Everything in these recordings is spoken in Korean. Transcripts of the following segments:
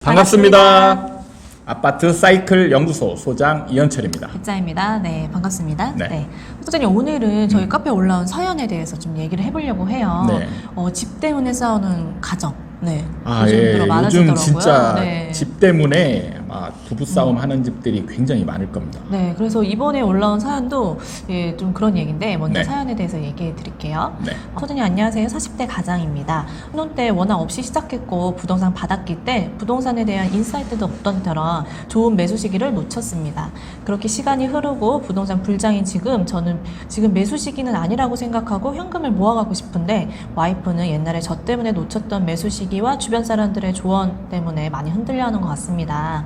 반갑습니다. 아파트 사이클 연구소 소장 이현철입니다. 백자입니다. 네, 반갑습니다. 네. 네. 소장님, 오늘은 저희 카페에 올라온 사연에 대해서 좀 얘기를 해보려고 해요. 네. 집 때문에 싸우는 가정. 네. 예. 요즘 많아지더라고요. 진짜 네. 집 때문에 부부싸움 하는 집들이 굉장히 많을 겁니다. 네, 그래서 이번에 올라온 사연도 좀 그런 얘기인데 먼저 네. 사연에 대해서 얘기해 드릴게요. 네. 소장님 안녕하세요. 40대 가장입니다. 신혼 때 워낙 없이 시작했고 부동산 받았기 때 부동산에 대한 인사이트도 없던 터라 좋은 매수 시기를 놓쳤습니다. 그렇게 시간이 흐르고 부동산 불장인 저는 지금 매수 시기는 아니라고 생각하고 현금을 모아가고 싶은데 와이프는 옛날에 저 때문에 놓쳤던 매수 시기와 주변 사람들의 조언 때문에 많이 흔들려하는 것 같습니다.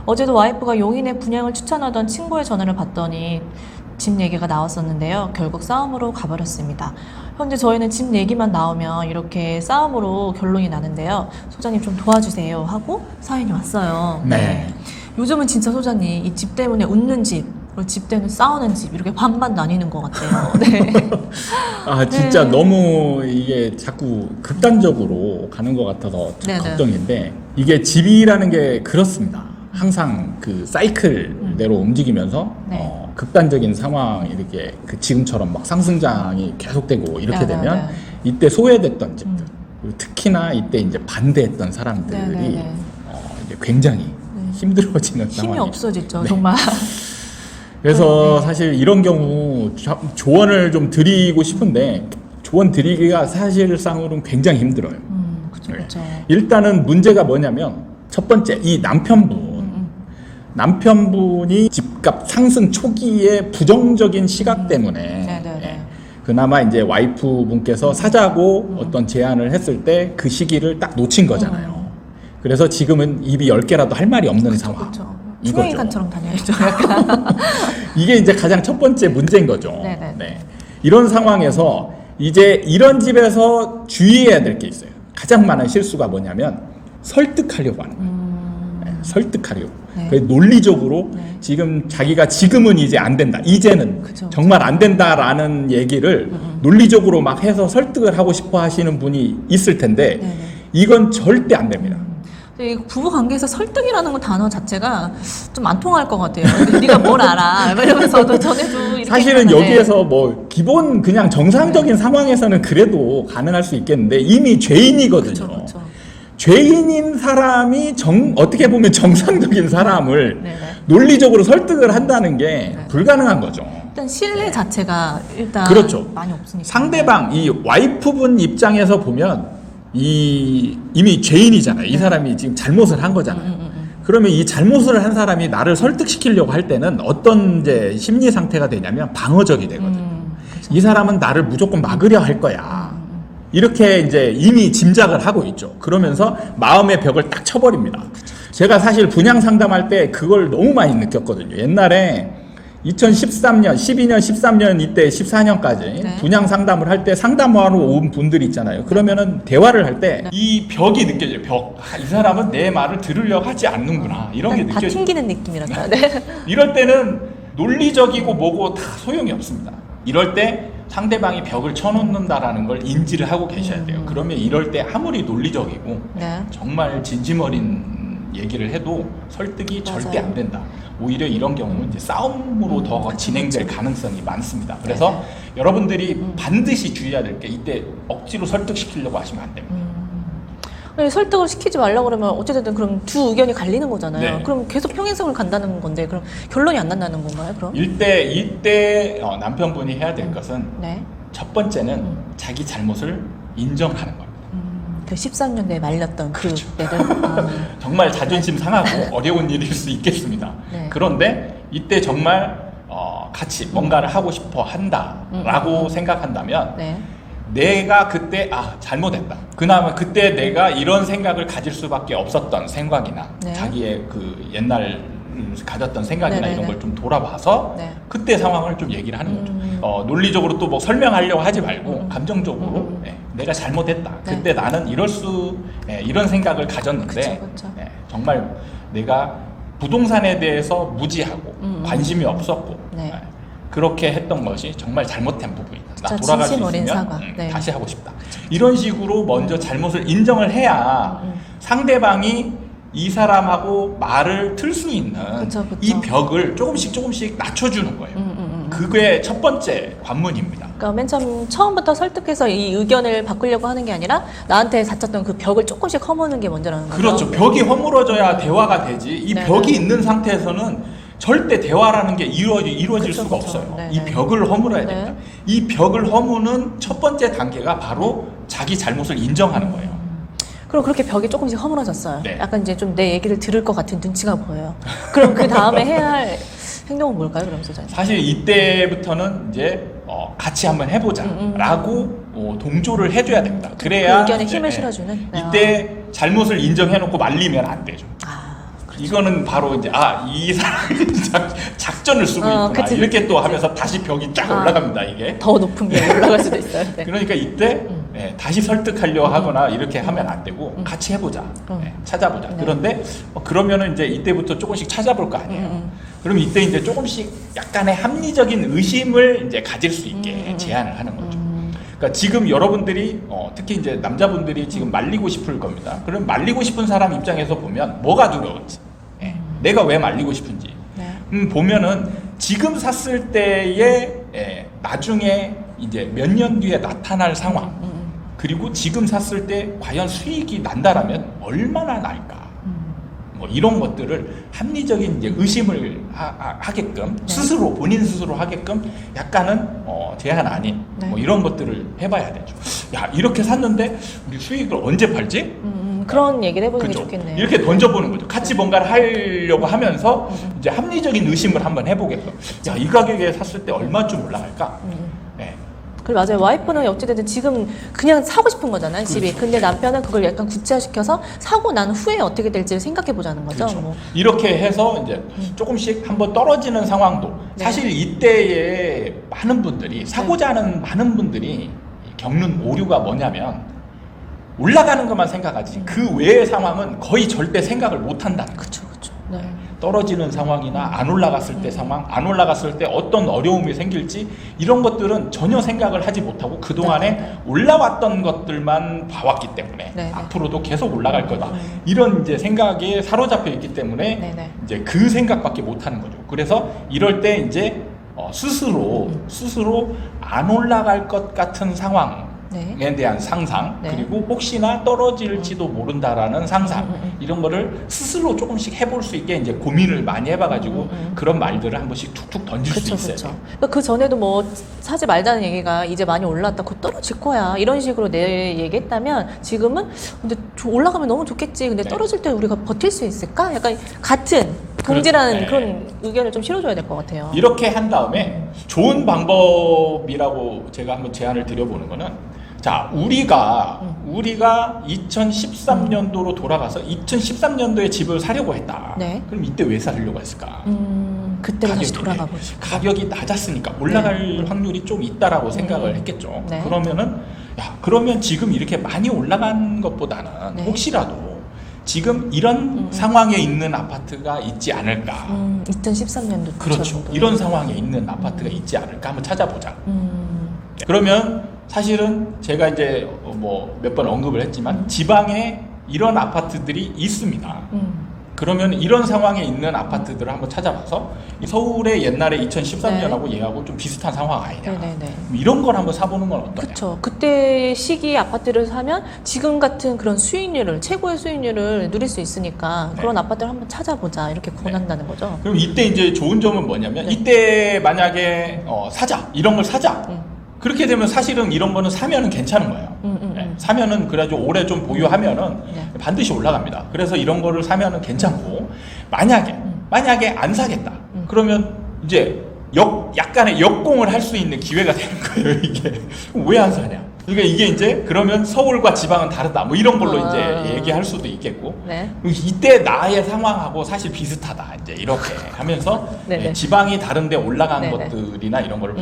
어제도 와이프가 용인의 분양을 추천하던 친구의 전화를 받더니 집 얘기가 나왔었는데요. 결국 싸움으로 가버렸습니다. 현재 저희는 집 얘기만 나오면 이렇게 싸움으로 결론이 나는데요. 소장님 좀 도와주세요 하고 사연이 왔어요. 네. 요즘은 진짜 소장님 이 집 때문에 웃는 집, 그리고 집 때문에 싸우는 집 이렇게 반반 나뉘는 것 같아요. 네. 진짜 네. 너무 이게 자꾸 극단적으로 가는 것 같아서 좀 네네. 걱정인데 이게 집이라는 게 그렇습니다. 항상 그 사이클대로 움직이면서 네. 극단적인 상황 이렇게 지금처럼 막 상승장이 계속되고 이렇게 네, 되면 네, 네. 이때 소외됐던 집들 그리고 특히나 이때 이제 반대했던 사람들이 네, 네, 네. 이제 굉장히 힘들어지는 힘이 상황이 없어지죠. 네. 정말. 그래서 네. 사실 이런 경우 조언을 좀 드리고 싶은데 조언 드리기가 사실상으로는 굉장히 힘들어요. 그쵸, 네. 그쵸. 일단은 문제가 뭐냐면 첫 번째 이 남편분이 집값 상승 초기에 부정적인 시각 때문에 네네네. 예, 그나마 이제 와이프분께서 사자고 어떤 제안을 했을 때 그 시기를 딱 놓친 거잖아요. 그래서 지금은 입이 10개라도 할 말이 없는 상황. 그쵸. 이거죠. 투명인간처럼 다녀야죠. 약간. 이게 이제 가장 첫 번째 문제인 거죠. 네네. 네. 이런 상황에서 이제 이런 집에서 주의해야 될 게 있어요. 가장 많은 실수가 뭐냐면 설득하려고 하는 거예요. 네, 설득하려고. 네. 그래서 논리적으로 네. 지금은 이제 안 된다. 이제는 그쵸. 정말 안 된다라는 얘기를 논리적으로 막 해서 설득을 하고 싶어 하시는 분이 있을 텐데 네네. 이건 절대 안 됩니다. 이 부부 관계에서 설득이라는 건 단어 자체가 좀 안 통할 것 같아요. 네가 뭘 알아? 이러면서 전에도 이렇게 사실은 했는데. 여기에서 뭐 기본 그냥 정상적인 상황에서는 그래도 가능할 수 있겠는데 이미 죄인이거든요. 그쵸. 죄인인 사람이 어떻게 보면 정상적인 사람을 네네. 논리적으로 설득을 한다는 게 불가능한 거죠. 일단 신뢰 자체가 일단 그렇죠. 많이 없으니까. 상대방 이 와이프분 입장에서 보면 이미 죄인이잖아요. 이 사람이 지금 잘못을 한 거잖아요. 그러면 이 잘못을 한 사람이 나를 설득시키려고 할 때는 어떤 이제 심리 상태가 되냐면 방어적이 되거든요. 그쵸. 이 사람은 나를 무조건 막으려 할 거야. 이렇게 이제 이미 짐작을 하고 있죠. 그러면서 마음의 벽을 딱 쳐버립니다. 제가 사실 분양 상담할 때 그걸 너무 많이 느꼈거든요. 옛날에 2013년, 12년, 13년 이때 14년까지 네. 분양 상담을 할 때 상담하러 온 분들이 있잖아요. 그러면은 대화를 할 때 이 벽이 느껴져요. 벽. 이 사람은 내 말을 들으려고 하지 않는구나. 이런 게 다 느껴져요. 튕기는 느낌이랄까. 네. 이럴 때는 논리적이고 뭐고 다 소용이 없습니다. 이럴 때 상대방이 벽을 쳐놓는다라는 걸 인지를 하고 계셔야 돼요. 그러면 이럴 때 아무리 논리적이고 네. 정말 진심 어린 얘기를 해도 설득이 맞아요. 절대 안 된다. 오히려 이런 경우는 이제 싸움으로 더 진행될 가능성이 많습니다. 그래서 여러분들이 반드시 주의해야 될 게 이때 억지로 설득시키려고 하시면 안 됩니다. 설득을 시키지 말라 그러면 어쨌든 그럼 두 의견이 갈리는 거잖아요. 네. 그럼 계속 평행선을 간다는 건데 그럼 결론이 안 난다는 건가요? 그럼? 이때 남편분이 해야 될 것은 네. 첫 번째는 자기 잘못을 인정하는 겁니다. 그 13년대에 말렸던 그렇죠. 그 때를 정말 자존심 상하고 어려운 일일 수 있겠습니다. 네. 그런데 이때 정말 같이 뭔가를 하고 싶어 한다라고 생각한다면 네. 내가 그때 잘못했다. 그나마 그때 내가 이런 생각을 가질 수밖에 없었던 생각이나 네. 자기의 그 옛날 가졌던 생각이나 네네네. 이런 걸 좀 돌아봐서 네. 그때 상황을 좀 얘기를 하는 거죠. 논리적으로 또 뭐 설명하려고 하지 말고 감정적으로 내가 잘못했다. 네. 그때 나는 이런 생각을 가졌는데 그쵸. 정말 내가 부동산에 대해서 무지하고 관심이 없었고 네. 그렇게 했던 것이 정말 잘못된 부분이다. 나 진짜 돌아갈 수 진심 어린 있으면 사과. 네. 다시 하고 싶다. 이런 식으로 먼저 잘못을 인정을 해야 상대방이 이 사람하고 말을 틀 수 있는 그쵸, 그쵸. 이 벽을 조금씩 낮춰주는 거예요. 그게 첫 번째 관문입니다. 그러니까 맨 처음부터 설득해서 이 의견을 바꾸려고 하는 게 아니라 나한테 닫혔던 그 벽을 조금씩 허무는 게 먼저라는 거죠. 그렇죠. 벽이 허물어져야 대화가 되지. 이 네, 벽이 네. 있는 상태에서는 절대 대화라는 게 이루어질 그쵸, 수가 그쵸. 없어요. 네, 이 네. 벽을 허물어야 네. 됩니다. 이 벽을 허무는 첫 번째 단계가 바로 자기 잘못을 인정하는 거예요. 그럼 그렇게 벽이 조금씩 허물어졌어요. 네. 약간 이제 좀 내 얘기를 들을 것 같은 눈치가 보여요. 그럼 그 다음에 해야 할 행동은 뭘까요, 그럼 소장님? 사실 이때부터는 이제 같이 한번 해보자라고 동조를 해줘야 됩니다. 그래야 그 의견에 이제, 힘을 실어주는? 이때 잘못을 인정해놓고 말리면 안 되죠. 그렇죠. 이거는 바로 이제 이 사람이 작전을 쓰고 있구나 그치, 이렇게 또 그치. 하면서 다시 벽이 쫙 올라갑니다 이게. 더 높은 벽에 올라갈 수도 있어요. 네. 그러니까 이때 다시 설득하려고 하거나 이렇게 하면 안 되고 같이 해보자, 찾아보자. 네. 그런데 그러면은 이제 이때부터 조금씩 찾아볼 거 아니에요. 그럼 이때 이제 조금씩 약간의 합리적인 의심을 이제 가질 수 있게 제안을 하는 거죠. 그러니까 지금 여러분들이 특히 이제 남자분들이 지금 말리고 싶을 겁니다. 그럼 말리고 싶은 사람 입장에서 보면 뭐가 두려운지, 내가 왜 말리고 싶은지 보면은 지금 샀을 때의 나중에 이제 몇 년 뒤에 나타날 상황 그리고 지금 샀을 때 과연 수익이 난다라면 얼마나 날까? 뭐 이런 것들을 합리적인 이제 의심을 하게끔 스스로 본인 스스로 하게끔 약간은 제한 아닌 뭐 이런 것들을 해봐야 되죠. 야 이렇게 샀는데 우리 수익을 언제 팔지? 그런 얘기를 해보는 그죠? 게 좋겠네요. 이렇게 던져보는 거죠. 같이 뭔가를 하려고 하면서 이제 합리적인 의심을 한번 해보게끔. 야 이 가격에 샀을 때 얼마쯤 올라갈까? 네. 그리고 맞아요. 와이프는 어찌됐든 지금 그냥 사고 싶은 거잖아요, 집이. 그렇죠. 근데 남편은 그걸 약간 구체화시켜서 사고 난 후에 어떻게 될지를 생각해 보자는 거죠. 그렇죠. 뭐. 이렇게 해서 이제 조금씩 한번 떨어지는 상황도 네. 사실 이때에 많은 분들이 사고자 하는 많은 분들이 겪는 오류가 뭐냐면 올라가는 것만 생각하지 그 외의 상황은 거의 절대 생각을 못 한다는 거죠. 그렇죠. 네. 떨어지는 상황이나 안 올라갔을 때 상황, 안 올라갔을 때 어떤 어려움이 생길지 이런 것들은 전혀 생각을 하지 못하고 그동안에 올라왔던 것들만 봐왔기 때문에 네, 네. 앞으로도 계속 올라갈 거다. 이런 이제 생각에 사로잡혀 있기 때문에 네, 네. 이제 그 생각밖에 못 하는 거죠. 그래서 이럴 때 이제 스스로 안 올라갈 것 같은 상황 에 대한 상상 네. 그리고 혹시나 떨어질지도 모른다라는 상상 이런 거를 스스로 조금씩 해볼 수 있게 이제 고민을 많이 해봐가지고 그런 말들을 한 번씩 툭툭 던질 수 있어요. 그쵸. 그러니까 그 전에도 뭐 사지 말자는 얘기가 이제 많이 올랐다, 곧 떨어질 거야 이런 식으로 내 얘기했다면 지금은 근데 올라가면 너무 좋겠지. 근데 네. 떨어질 때 우리가 버틸 수 있을까? 약간 같은 동질하는 네. 그런 의견을 좀 실어줘야 될 것 같아요. 이렇게 한 다음에 좋은 방법이라고 제가 한번 제안을 드려보는 거는 자 우리가 2013년도로 돌아가서 2013년도에 집을 사려고 했다. 네. 그럼 이때 왜 사려고 했을까? 그때로 다시 가격이, 돌아가 보죠. 가격이 낮았으니까 올라갈 확률이 좀 있다라고 생각을 했겠죠. 네. 그러면은 그러면 지금 이렇게 많이 올라간 것보다는 네. 혹시라도 지금 이런 상황에 있는 아파트가 있지 않을까. 2013년도 그렇죠. 이런 상황에 있는 아파트가 있지 않을까 한번 찾아보자. 그러면 사실은 제가 이제 뭐 몇 번 언급을 했지만 지방에 이런 아파트들이 있습니다. 그러면 이런 상황에 있는 아파트들을 한번 찾아봐서 서울의 옛날에 2013년하고 얘하고 좀 비슷한 상황 아니냐. 네네네. 이런 걸 한번 사보는 건 어떠냐. 그렇죠. 그때 시기 아파트를 사면 지금 같은 그런 수익률을 최고의 수익률을 누릴 수 있으니까 네. 그런 아파트를 한번 찾아보자 이렇게 권한다는 거죠. 그럼 이때 이제 좋은 점은 뭐냐면 네. 이때 만약에 사자 이런 걸 사자. 그렇게 되면 사실은 이런 거는 사면은 괜찮은 거예요. 네, 사면은 그래가지고 오래 좀 보유하면은 네. 반드시 올라갑니다. 그래서 이런 거를 사면은 괜찮고 만약에 안 사겠다. 그러면 이제 약간의 역공을 할 수 있는 기회가 되는 거예요. 이게 왜 안 사냐? 그러니까 이게 이제 그러면 서울과 지방은 다르다. 뭐 이런 걸로 이제 얘기할 수도 있겠고. 네. 이때 나의 상황하고 사실 비슷하다. 이제 이렇게 하면서 네네. 지방이 다른데 올라간 네네. 것들이나 이런 거를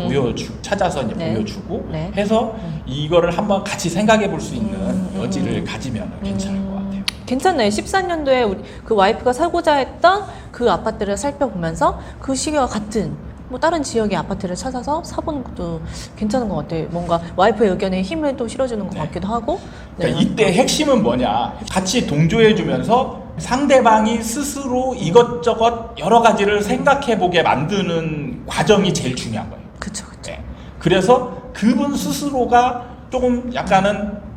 찾아서 이제 네. 보여주고 네. 해서 이거를 한번 같이 생각해 볼 수 있는 여지를 가지면 괜찮을 것 같아요. 괜찮나요? 14년도에 그 와이프가 사고자 했던 그 아파트를 살펴보면서 그 시기와 같은 뭐 다른 지역의 아파트를 찾아서 사보는 것도 괜찮은 것 같아요. 뭔가 와이프의 의견에 힘을 또 실어주는 것 네. 같기도 하고. 그러니까 이때 핵심은 뭐냐? 같이 동조해 주면서 상대방이 스스로 이것저것 여러 가지를 생각해 보게 만드는 과정이 제일 중요한 거예요. 그쵸. 네. 그래서 그분 스스로가 조금 약간은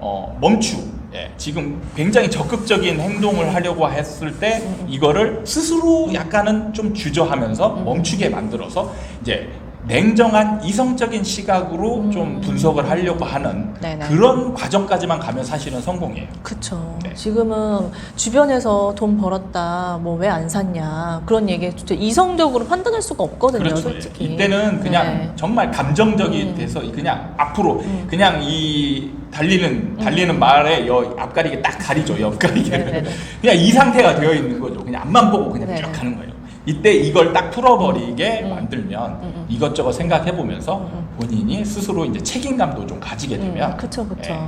예, 지금 굉장히 적극적인 행동을 하려고 했을 때 이거를 스스로 약간은 좀 주저하면서 멈추게 만들어서 이제 냉정한 이성적인 시각으로 좀 분석을 하려고 하는 네네. 그런 과정까지만 가면 사실은 성공이에요. 그쵸. 네. 지금은 주변에서 돈 벌었다, 뭐 왜 안 샀냐, 그런 얘기 진짜 이성적으로 판단할 수가 없거든요, 그렇죠. 솔직히. 이때는 그냥 네. 정말 감정적이 돼서 그냥 앞으로 그냥 이 달리는 말에 앞가리게 딱 가리죠. 옆가리게를. 네네네. 그냥 이 상태가 되어 있는 거죠. 그냥 앞만 보고 그냥 네네. 쭉 가는 거예요. 이때 이걸 딱 풀어버리게 만들면 이것저것 생각해 보면서 본인이 스스로 이제 책임감도 좀 가지게 되면 그쵸. 예,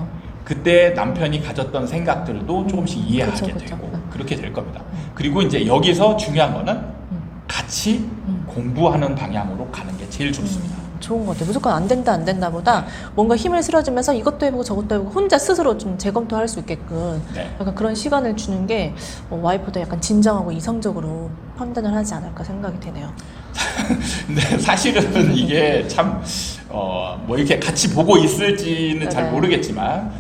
그때 남편이 가졌던 생각들도 조금씩 이해하게 그쵸. 되고 그렇게 될 겁니다. 그리고 이제 여기서 중요한 거는 같이 공부하는 방향으로 가는 게 제일 좋습니다. 좋은 것 같아요. 무조건 안 된다 보다 뭔가 힘을 실어주면서 이것도 해보고 저것도 해보고 혼자 스스로 좀 재검토할 수 있게끔 네. 약간 그런 시간을 주는 게 와이프도 약간 진정하고 이성적으로 판단을 하지 않을까 생각이 되네요. 근데 사실은 이게 참, 뭐 이렇게 같이 보고 있을지는 잘 네네. 모르겠지만,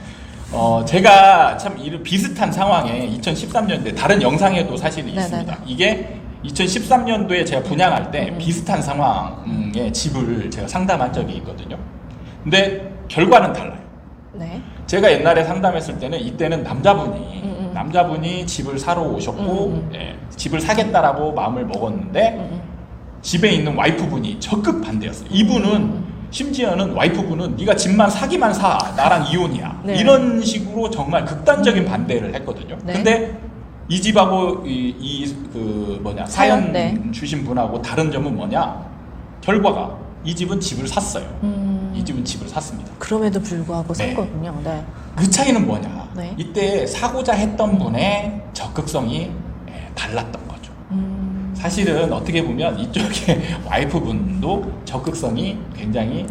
제가 참 이런 비슷한 상황에 2013년도에 다른 영상에도 사실은 네네네. 있습니다. 이게 2013년도에 제가 분양할 때 비슷한 상황의 집을 제가 상담한 적이 있거든요. 근데 결과는 달라요. 네. 제가 옛날에 상담했을 때는 이때는 남자분이 집을 사러 오셨고 예, 집을 사겠다라고 마음을 먹었는데 집에 있는 와이프분이 적극 반대였어요. 이분은 심지어는 와이프분은 네가 집만 사기만 사 나랑 이혼이야 네. 이런 식으로 정말 극단적인 반대를 했거든요. 네. 근데 이 집하고 사연 네. 주신 분하고 다른 점은 뭐냐? 결과가 이 집은 집을 샀어요. 이 집은 집을 샀습니다. 그럼에도 불구하고 산 네. 거군요. 네. 그 차이는 뭐냐? 네. 이때 사고자 했던 분의 적극성이 달랐던 거죠. 사실은 어떻게 보면 이쪽에 와이프분도 적극성이 굉장히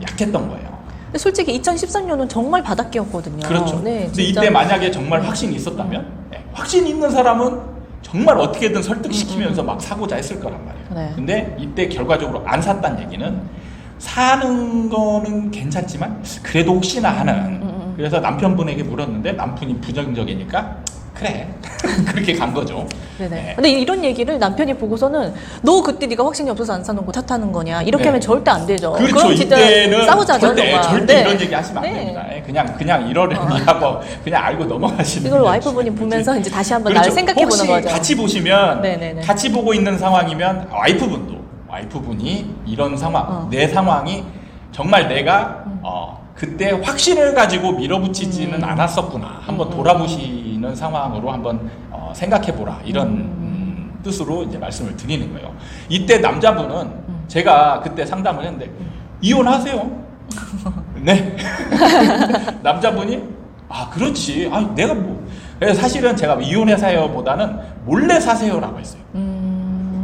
약했던 거예요. 근데 솔직히 2013년은 정말 바닥기였거든요. 그렇죠. 네, 근데 진짜. 이때 만약에 정말 확신이 있었다면 확신 있는 사람은 정말 어떻게든 설득시키면서 막 사고자 했을 거란 말이에요. 네. 근데 이때 결과적으로 안 샀다는 얘기는 사는 거는 괜찮지만 그래도 혹시나 하는 그래서 남편분에게 물었는데 남편이 부정적이니까 그래 그렇게 간 거죠. 네네. 네. 근데 이런 얘기를 남편이 보고서는 너 그때 네가 확신이 없어서 안 사는 거 탓하는 거냐 이렇게 네. 하면 절대 안 되죠. 그렇죠. 그럼 진짜 이때는 싸우자죠. 절대 정말. 절대 네. 이런 얘기 하시면 안 네. 됩니다. 그냥 이러려니 하고 그냥 알고 넘어가시는 이걸 게 와이프분이 중요한 보면서 거지. 이제 다시 한번 그렇죠. 나를 생각해 보는 혹시 거죠. 같이 보시면 네네네. 같이 보고 있는 상황이면 와이프분이 이런 상황 내 상황이 정말 내가 그때 확신을 가지고 밀어붙이지는 않았었구나 한번 돌아보시는 상황으로 한번 생각해보라 이런 뜻으로 이제 말씀을 드리는 거예요. 이때 남자분은 제가 그때 상담을 했는데 이혼하세요. 네. 남자분이 그렇지. 내가 뭐 그래서 사실은 제가 이혼해 사요보다는 몰래 사세요라고 했어요.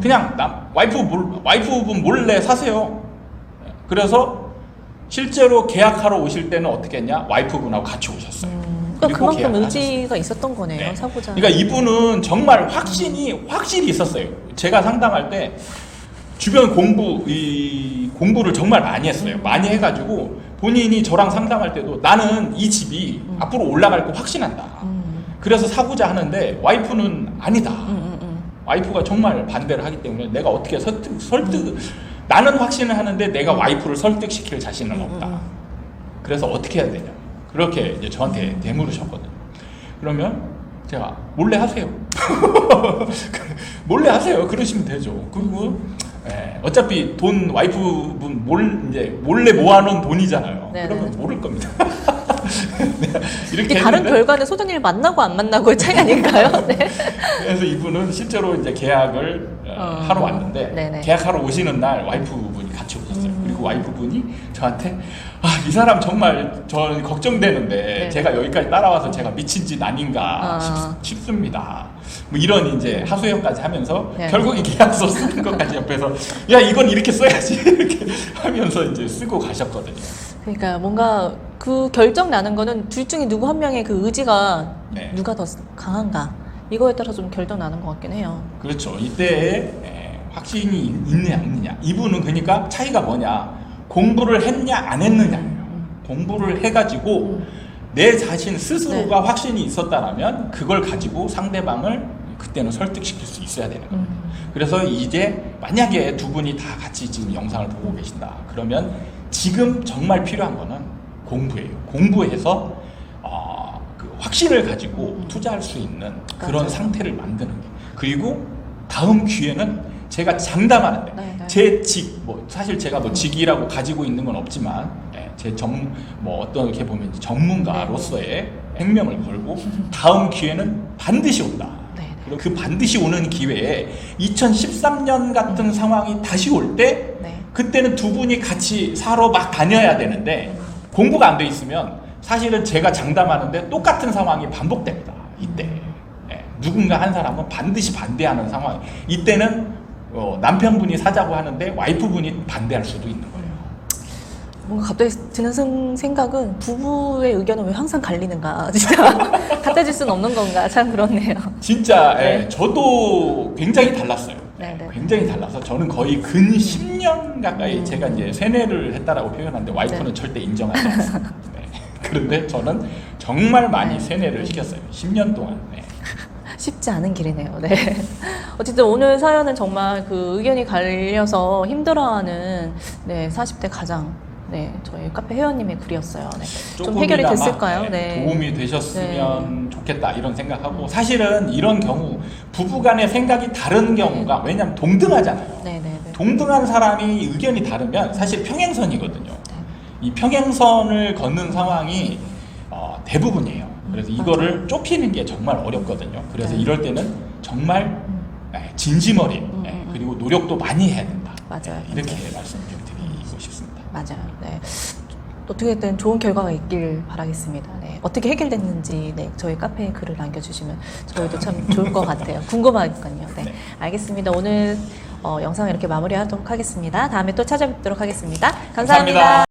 그냥 와이프분 몰래 사세요. 그래서 실제로 계약하러 오실 때는 어떻게 했냐? 와이프분하고 같이 오셨어요. 그러니까 그리고 그만큼 계약을 의지가 있었던 거네요. 네. 사고자. 그러니까 이분은 정말 확실히 있었어요. 제가 상담할 때 주변 공부를 정말 많이 했어요. 많이 해가지고 본인이 저랑 상담할 때도 나는 이 집이 앞으로 올라갈 거 확신한다. 그래서 사고자 하는데 와이프는 아니다. 와이프가 정말 반대를 하기 때문에 내가 어떻게 설득 나는 확신을 하는데 내가 와이프를 설득시킬 자신은 없다. 그래서 어떻게 해야 되냐. 그렇게 이제 저한테 되물으셨거든요. 그러면 제가 몰래 하세요. 몰래 하세요. 그러시면 되죠. 그리고 어차피 돈 와이프분 몰래 모아놓은 돈이잖아요. 네네. 그러면 모를 겁니다. 이게 다른 결과는 소장님을 만나고 안 만나고의 차이 아닌가요? 네. 그래서 이분은 실제로 이제 계약을 하러 왔는데 네네. 계약하러 오시는 날 와이프분이 같이 오셨어요. 그리고 와이프분이 저한테 이 사람 정말 저 걱정되는데 네. 제가 여기까지 따라와서 제가 미친 짓 아닌가 싶습니다. 뭐 이런 이제 하소연까지 하면서 네. 결국에 계약서 쓰는 것까지 옆에서 야 이건 이렇게 써야지 이렇게 하면서 이제 쓰고 가셨거든요. 그러니까 뭔가 그 결정 나는 거는 둘 중에 누구 한 명의 그 의지가 네. 누가 더 강한가 이거에 따라 좀 결정 나는 것 같긴 해요. 그렇죠. 이때 확신이 있느냐 없느냐. 이분은 그러니까 차이가 뭐냐. 공부를 했냐 안 했느냐예요. 공부를 해가지고 내 자신 스스로가 네. 확신이 있었다라면 그걸 가지고 상대방을 그때는 설득시킬 수 있어야 되는 거예요. 그래서 이제 만약에 두 분이 다 같이 지금 영상을 보고 계신다. 그러면 지금 정말 필요한 거는 공부예요. 공부해서 그 확신을 가지고 투자할 수 있는 그런 맞아요. 상태를 만드는 게. 그리고 다음 기회는 제가 장담하는데 네, 네. 제 직, 사실 제가 직이라고 가지고 있는 건 없지만 제 어떻게 보면 전문가로서의 생명을 걸고 다음 기회는 반드시 온다. 네. 그리고 그 반드시 오는 기회에 2013년 같은 상황이 다시 올 때 네. 그때는 두 분이 같이 사러 막 다녀야 되는데 공부가 안 돼 있으면 사실은 제가 장담하는데 똑같은 상황이 반복됩니다. 이때 누군가 한 사람은 반드시 반대하는 상황. 이때는 남편분이 사자고 하는데 와이프분이 반대할 수도 있는 거예요. 뭔가 갑자기 드는 생각은 부부의 의견은 왜 항상 갈리는가 진짜 같아질 수는 없는 건가 참 그렇네요. 진짜 네. 저도 굉장히 달랐어요. 네, 네. 굉장히 달라서 저는 거의 근 10년 가까이 제가 이제 세뇌를 했다라고 표현하는데 와이프는 네. 절대 인정하지 않습니다. 네. 그런데 저는 정말 많이 네. 세뇌를 시켰어요. 10년 동안. 네. 쉽지 않은 길이네요. 네. 어쨌든 오늘 사연은 정말 그 의견이 갈려서 힘들어하는 40대 가장 저희 카페 회원님의 글이었어요. 네. 좀 해결이 조금이나마, 됐을까요? 네. 도움이 되셨으면 좋겠다 이런 생각하고 사실은 이런 경우 부부간의 생각이 다른 경우가 왜냐하면 동등하잖아요. 네. 동등한 사람이 의견이 다르면 사실 평행선이거든요. 이 평행선을 걷는 상황이 대부분이에요. 그래서 이거를 좁히는 게 정말 어렵거든요. 그래서 네. 이럴 때는 정말 진심 어린 그리고 노력도 많이 해야 된다. 맞아요. 이렇게 말씀 좀 드리고 싶습니다. 맞아요. 네. 어떻게든 좋은 결과가 있길 바라겠습니다. 네. 어떻게 해결됐는지 저희 카페에 글을 남겨주시면 저희도 참 좋을 것 같아요. 궁금하니까요. 네. 네. 알겠습니다. 오늘 영상을 이렇게 마무리하도록 하겠습니다. 다음에 또 찾아뵙도록 하겠습니다. 감사합니다. 감사합니다.